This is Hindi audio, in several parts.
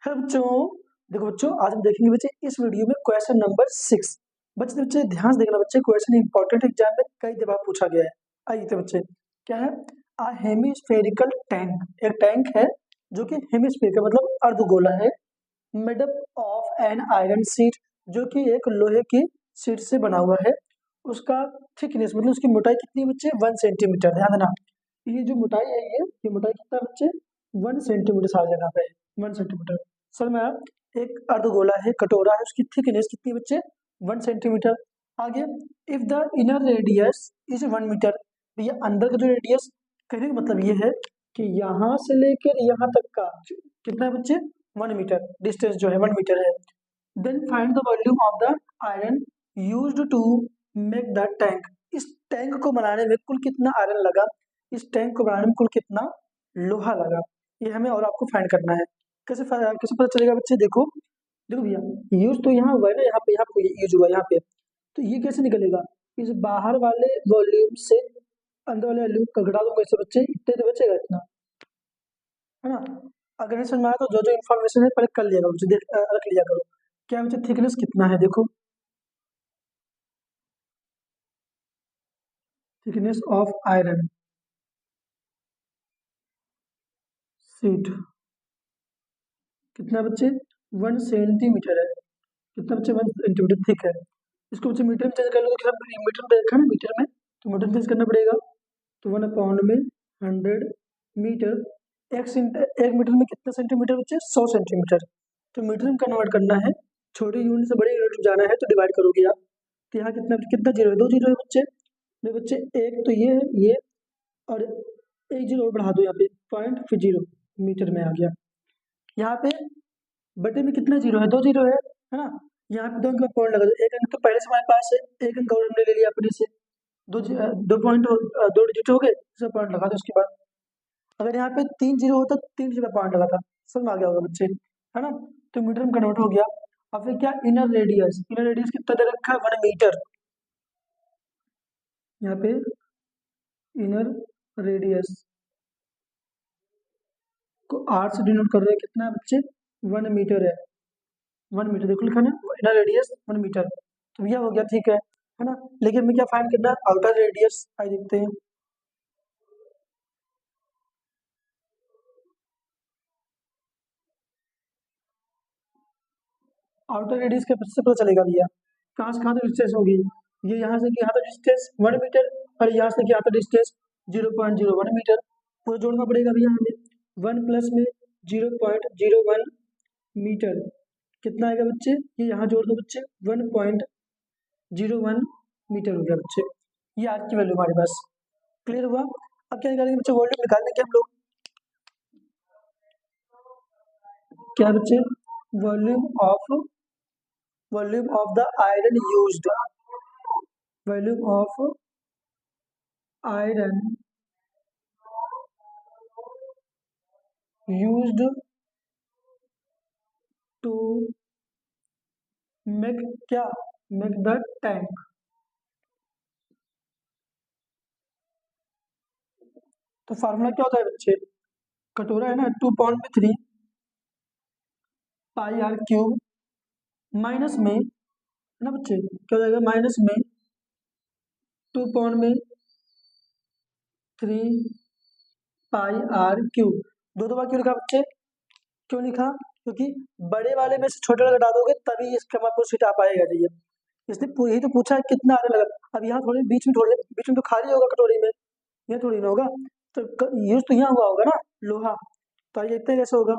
हेलो बच्चों। देखो बच्चों, आज हम देखेंगे बच्चे इस वीडियो में क्वेश्चन नंबर 6। बच्चे ध्यान से देखना बच्चे, क्वेश्चन इंपॉर्टेंट एग्जाम में कई दफा पूछा गया है। आइए तो बच्चे, क्या है? अ हेमिस्फेरिकल टैंक, एक टैंक है जो कि हेमिस्फेरिकल मतलब अर्धगोला है, made up of an iron sheet, जो कि एक लोहे की शीट से बना हुआ है। उसका थिकनेस मतलब उसकी मोटाई कितनी है बच्चे? 1 सेंटीमीटर। ध्यान देना, ये जो मोटाई है ये मोटाई कितना है बच्चे? 1 सेंटीमीटर सारी जगह पे है, 1 सेंटीमीटर। सर में एक अर्धगोला है, कटोरा है, उसकी थिकनेस कितनी है बच्चे? 1 सेंटीमीटर। आगे, if the inner radius is 1 metre, ये अंदर का जो रेडियस, कहने का मतलब ये है कि यहाँ से लेकर यहाँ तक का कितना है बच्चे? 1 मीटर। डिस्टेंस जो है 1 मीटर है। Then find the volume of the iron used to make the tank. इस टैंक को बनाने में कुल कितना आयरन लगा, इस टैंक को बनाने में कुल कितना लोहा लगा, ये हमें और आपको फाइंड करना है। कैसे पता चलेगा बच्चे? देखो देखो भैया, यूज तो यहाँ हुआ है ना, यहाँ पे यूज हुआ है यहाँ पे, तो ये कैसे निकलेगा? इस बाहर वाले वॉल्यूम से अंदर वाले वॉल्यूम का घटा दूंगा इससे बच्चे, इतने तो बचेगा इतना, है ना? अगर नहीं समझ में आया तो जो जो इन्फॉर्मेशन है पहले कर लिया करो, रख लिया करो। क्या बच्चे थिकनेस कितना है? देखो, थिकनेस ऑफ आयरन शीट कितना बच्चे? 1 सेंटीमीटर है। कितना बच्चे? 1 सेंटीमीटर थिक है। इसको बच्चे मीटर में चेंज कर लो तो मीटर में देखा ना, मीटर में, तो मीटर में चेंज करना पड़ेगा। तो 1 पाउंड में 100 मीटर। एक मीटर में कितने सेंटीमीटर बच्चे? 100 सेंटीमीटर। तो मीटर में कन्वर्ट करना है, छोटे यूनिट से बड़े यूनिट में जाना है तो डिवाइड करोगे आप। तो यहाँ कितना कितना जीरो है? 2 जीरो है बच्चे। नहीं बच्चे, एक तो ये और एक जीरो और बढ़ा दो यहाँ पे, पॉइंट, फिर जीरो, मीटर में आ गया। यहाँ पे बटे में कितना जीरो है? 2 जीरो है ना? यहाँ पे 2 अंक का पॉइंट लगा दो, एक अंक तो पहले से हमारे पास है, एक अंक और हमने ले लिया अपने से। दो पॉइंट 2 डिजिट हो गए, इसका पॉइंट लगा दो उसके बाद। अगर यहाँ पे 3 जीरो होता तो 3 जीरो का पॉइंट लगा था। समझ में आ गया होगा बच्चे, है ना? तो मीटर में कन्वर्ट हो गया। अब फिर क्या? इनर रेडियस कितना दे रखा है? 1 मीटर। यहाँ पे इनर रेडियस को आर से डिनोट कर रहे हैं, कितना है बच्चे? 1 मीटर है। 1 मीटर देखो लिखा ना, इनर रेडियस 1 मीटर। तो यह हो गया, ठीक है ना? लेकिन हमें क्या फाइंड करना है? Outer radius. आइए देखते हैं। आउटर रेडियस के से पता चलेगा भैया, कहाँ से कहाँ तक डिस्टेंस होगी। ये यहाँ से यहाँ तक डिस्टेंस 1 मीटर, और यहाँ से यहाँ तक डिस्टेंस 0.01 मीटर। पूरा जोड़ना पड़ेगा भैया हमें। 1 + में 0.01 मीटर कितना आएगा बच्चे? ये यहाँ जोड़ दो बच्चे, 1.01 मीटर हो गया बच्चे। ये आज की वैल्यू हमारे पास। क्लियर हुआ? अब क्या निकालेंगे बच्चे? वॉल्यूम निकालने के हम लोग। क्या बच्चे? Volume of the iron used, volume of iron used to make, क्या? Make the tank. तो फार्मूला क्या होता है बच्चे? कटोरा है ना, 2 पाउंड में 3 पाई r क्यूब, माइनस में, है ना बच्चे? क्या हो जाएगा? माइनस में 2 पाउंड में 3 पाई r क्यूब। दो बार क्यों लिखा बच्चे? क्यों लिखा? क्योंकि बड़े वाले में से छोटे वाला घटा दोगे तभी इसका आपको सीट आ पाएगा। ये इसने यही तो पूछा है कितना आने लगा। अब यहाँ थोड़ी बीच में तो खाली होगा कटोरी में, ये थोड़ी ना होगा। तो यूज तो यहाँ हुआ होगा ना, लोहा। तो आइए देखते हैं कैसे होगा।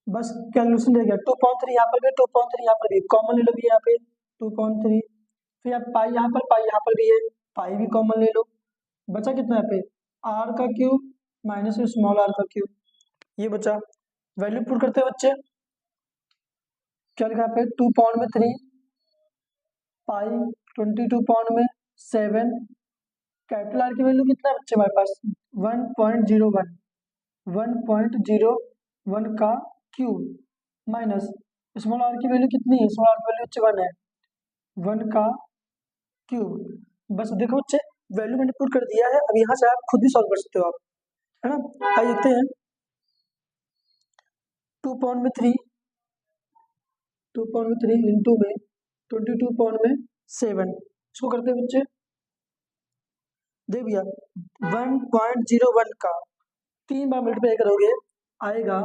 बस कैलकुलेशन रह गया। 2.3 यहाँ पर भी, 2.3 यहाँ पर भी, कॉमन ले लो भी यहाँ पे 2.3। फिर आप पाई यहाँ पर भी है, पाई भी कॉमन ले लो। बचा कितना यहाँ पे? आर का क्यूब माइनस स्मॉल आर का क्यूब, ये बचा। वैल्यू पुट करते हैं बच्चे। क्या लिखा पे? 2 पाउंड में 3 पाई, 22 पाउंड में 7। कैपिटल आर की वैल्यू कितना है बच्चे हमारे पास? 1.01, 1.01 का क्यूब, माइनस स्मॉल आर की वैल्यू कितनी है? स्मॉल आर की वैल्यू बच्चे 1 है, 1 का क्यूब। बस देखो बच्चे, वैल्यू मैंने पुट कर दिया है। अब यहाँ से आप खुद भी सॉल्व कर सकते हो आप, है ना? आइए देखते हैं। 2 पाउंड में 3, 2 पाउंड में 3 इंटू में 22 पाउंड में 7, इसको करते हैं बच्चे। देख भैया 1.01 का 3 बार मल्टीप्लाई करोगे आएगा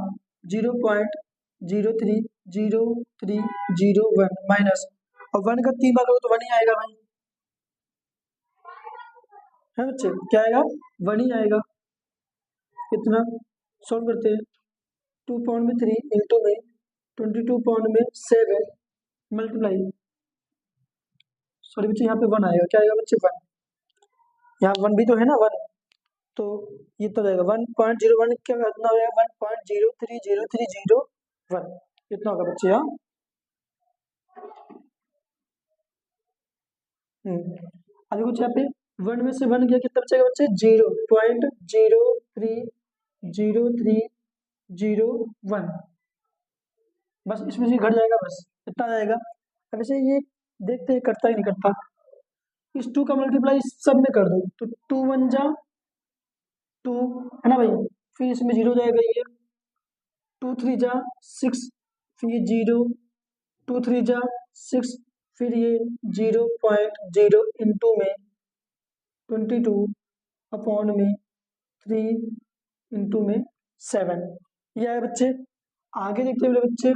0.030301 माइनस, और 1 का 3 बार करोगे तो 1 ही आएगा भाई, है बच्चे, क्या आएगा, 1 ही आएगा। कितना सॉल्व करते हैं, 2 पाउंड में 3 इंटू में 22 पाउंड में 7 मल्टीप्लाई, सॉरी बच्चे यहाँ पे 1 आएगा, क्या आएगा बच्चे 1, यहाँ 1 भी तो है ना 1, तो ये तो रहेगा 1.01 क्या कितना हो जाएगा 1.030301, कितना होगा बच्चे यहाँ। अभी कुछ यहाँ पे 1 में से 1 गया, कितना बचेगा बच्चे 0.030301, बस इसमें से घट जाएगा, बस इतना आएगा। अब इसे ये देखते हैं करता ही नहीं करता, इस 2 का मल्टीप्लाई इस सब में कर दो तो 2 1 जा 2 है ना भाई, फिर इसमें 0 जाएगा, ये 2 3 जा 6, फिर ये 0, 2 3 जा 6, फिर ये 0.0 इंटू में 22 अपॉन में 3 इंटू में 7, ये है बच्चे। आगे देखते हैं मेरे बच्चे,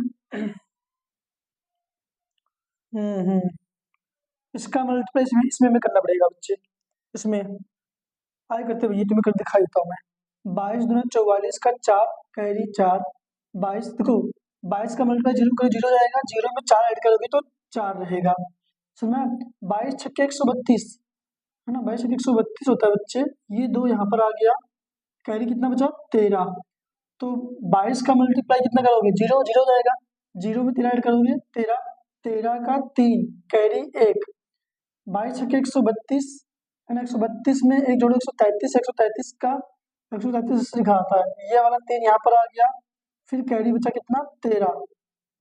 इसका मल्टीप्लाई इसमें हमें करना पड़ेगा बच्चे, इसमें आगे करते हुए ये तुम्हें कर दिखा देता हूँ मैं। 22 दूना 44 का 4 कैरी 4, 22 देखो 22 का मल्टीप्लाई 0 करो 0 जाएगा, 0 में 4 ऐड करोगे तो 4 रहेगा, सुना। 22 छक्के 132 है ना, 22 छक्के 132 होता है बच्चे, ये 2 यहाँ पर आ गया, कैरी कितना बचा 13, तो 22 का मल्टीप्लाई कितना करोगे 0 0 जाएगा, 0 में 13 ऐड करोगे 13, 13 का 3 कैरी 1, 22 छक्के 132 है ना, 132 में एक जोड़ो 133, 133 का 133 लिखा आता है, ये वाला 3 यहाँ पर आ गया, फिर कैरी बचा कितना 13,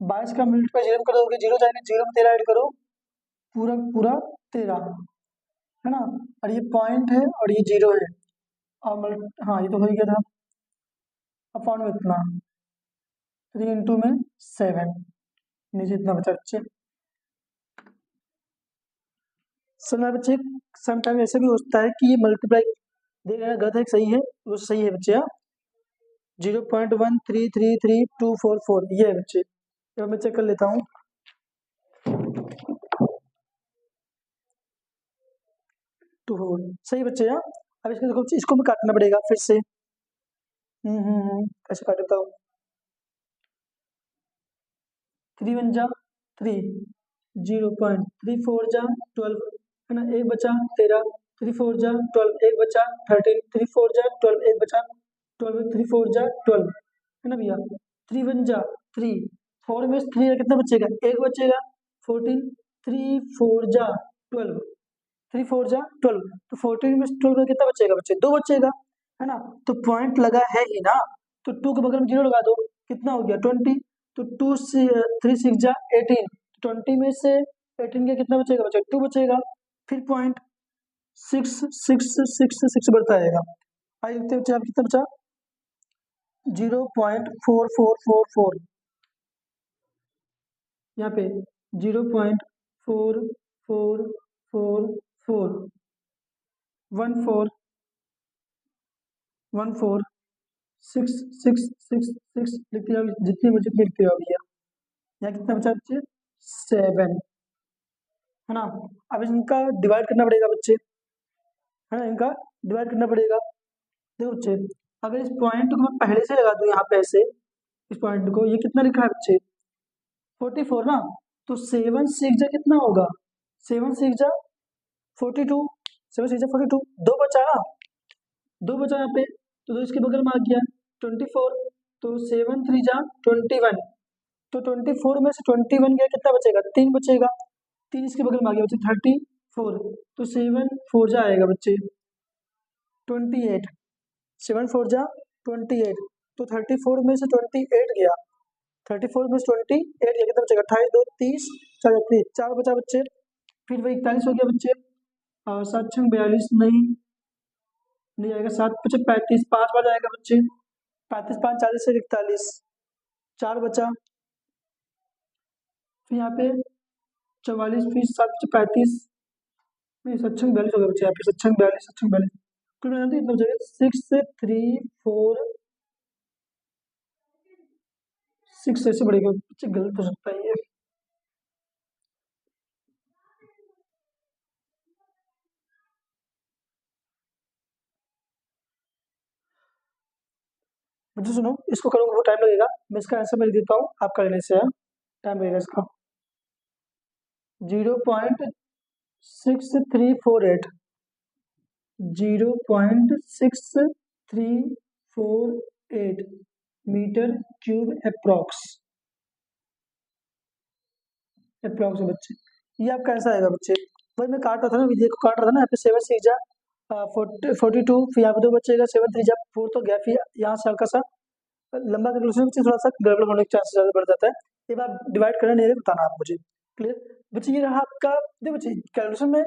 22 का मल्टीप्लाई 0 कर दोगे 0 जाएगा, 0 में 13 ऐड करो पूरा पूरा 13 है ना, और ये पॉइंट है और ये 0 है, और हाँ ये तो हो ही गया था, अपॉन में इतना 3 इंटू में 7, नीचे इतना बचा बच्चे। सुना बच्चे, समटाइम ऐसे भी होता है कि ये मल्टीप्लाई देख लेना गलत है सही है, वो सही है बच्चे, 0.1333244 ये है बच्चे, तो मैं चेक कर लेता हूँ, टू फोर सही बच्चे यहाँ। अब इसको देखो इसको भी काटना पड़ेगा फिर से, कैसे काट देता हूँ, 3 1 जा 3, 0.34 जा 12 है ना, एक बचा 13, 3 4 जा 12, एक बचा 13, 3 4 जा 12, एक बचा 12, 3 4 जा 12 है ना भैया, 3 1 जा 3, 4 में 3 कितना बचेगा, एक बचेगा 14, 3 4 जा 12, 3 4 जा 12, तो 14 में 12 में कितना बचेगा बच्चे 2 बचेगा है ना, तो पॉइंट लगा है ही ना, तो 2 के बगल में 0 लगा दो, कितना हो गया 20, तो 2 से 3 6 जा 18, 20 में से 18 का कितना बचेगा बच्चा 2 बचेगा, फिर पॉइंट 6 6 6 6 बढ़ता रहेगा, आइए देखते हैं आप कितना बचा 0.4444, यहाँ पे 0.4444 14 6 6 6 6 लिखते जाओ, जितनी मुझे लिखते जाओ भैया, यहाँ कितना बचा बच्चे 7 है ना। अब इनका डिवाइड करना पड़ेगा बच्चे, है ना, इनका डिवाइड करना पड़ेगा। देखो बच्चे अगर इस पॉइंट को मैं पहले से लगा दूं यहाँ पे ऐसे, इस पॉइंट को, ये कितना लिखा है बच्चे 44 ना, तो 7 6 जा कितना होगा 7 6 जा 42, 7 6 जा 42, 2 बचा ना, 2 बचा यहाँ पे, तो 2 इसके बगल में आ गया 24, तो 7 3 जा 21, तो 24 में से 21 गया कितना बचेगा 3 बचेगा, 3 इसके बगल में आ गया बच्चे 34, तो 7 4 जा आएगा बच्चे 28, 7 4 जा 28, तो 34 में से 28 गया, 34 में से 28 गया कितना बचेगा 28 2 30 4 बचा बच्चे, फिर वही 41 हो गया बच्चे, और 7 6 42 नहीं आएगा, 7 बचे 35, 5 बार आएगा बच्चे, 35 5 40 से 41, 4 बचा, फिर यहाँ पे 44 फिर 7 35 नहीं 42 हो गया बच्चे, यहाँ पे 42 कुल मिला इतना बचेगा 6 3 4 6 ऐसे बढ़ेगा बच्चे, गलत हो सकता है ये। बच्चे सुनो, इसको करूँगा वो टाइम लगेगा, मैं इसका आंसर मैं लिख देता हूँ, आप कर लेने से है, टाइम लगेगा इसका। 0.6348 0.6348 मीटर क्यूब अप्रॉक्स है बच्चे। ये आपका ऐसा आएगा बच्चे, वही मैं काट रहा था ना, विजय को काट रहा था ना, यहाँ पे 7 6 जा 42, फिर यहाँ पे 2 बचेगा, 7 3 जा 4 तो गया, फिर यहाँ से हल्का सा लंबा कैलकुलेशन बच्चे थोड़ा सा गड़बड़ होने के चांसेस ज़्यादा बढ़ जाता है। ये बात डिवाइड करना नहीं है, बताना आप मुझे, क्लियर बच्चे। ये रहा आपका, देखो बच्चे कैलकुलेशन में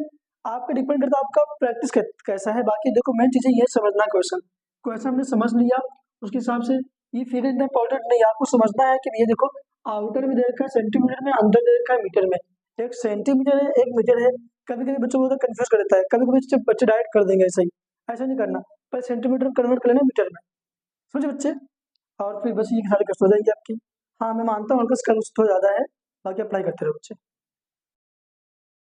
आपका डिपेंड करता है आपका प्रैक्टिस कैसा है। बाकी देखो मेन चीज़ें ये समझना, क्वेश्चन हमने समझ लिया, उसके हिसाब से ये फिगर इतना इंपॉर्टेंट नहीं है, आपको समझना है कि ये देखो आउटर में दे रखा है सेंटीमीटर में, अंदर दे रखा है मीटर में, एक सेंटीमीटर है एक मीटर है। कभी कभी बच्चों को कंफ्यूज कर देता है, कभी कभी बच्चे डायरेक्ट कर देंगे ऐसा ही, ऐसा नहीं करना, पर सेंटीमीटर कन्वर्ट कर लेना मीटर में, समझे बच्चे। और फिर बस ये सारे क्वेश्चन हो जाएंगे आपकी। हाँ मैं मानता हूँ हल्का सा थोड़ा ज़्यादा है, बाकी अप्लाई करते रहो बच्चे।